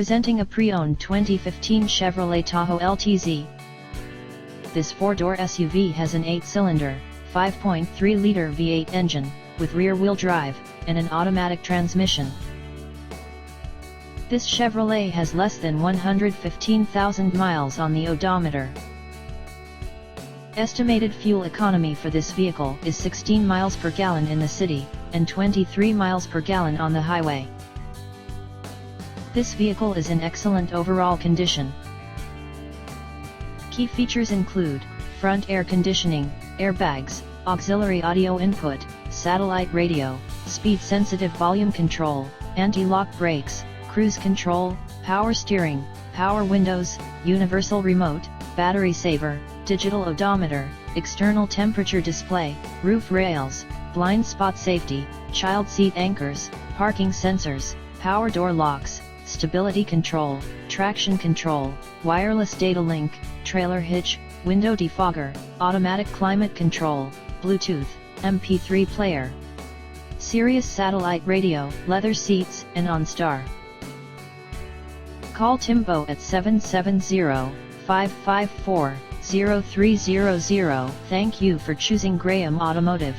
Presenting a pre-owned 2015 Chevrolet Tahoe LTZ. This four-door SUV has an 8-cylinder, 5.3-liter V8 engine, with rear-wheel drive, and an automatic transmission. This Chevrolet has less than 115,000 miles on the odometer. Estimated fuel economy for this vehicle is 16 miles per gallon in the city, and 23 miles per gallon on the highway. This vehicle is in excellent overall condition. Key features include front air conditioning, airbags, auxiliary audio input, satellite radio, speed-sensitive volume control, anti-lock brakes, cruise control, power steering, power windows, universal remote, battery saver, digital odometer, external temperature display, roof rails, blind spot safety, child seat anchors, parking sensors, power door locks, stability control, traction control, wireless data link, trailer hitch, window defogger, automatic climate control, Bluetooth, MP3 player, Sirius satellite radio, leather seats, and OnStar. Call Timbo at 770-554-0300. Thank you for choosing Graham Automotive.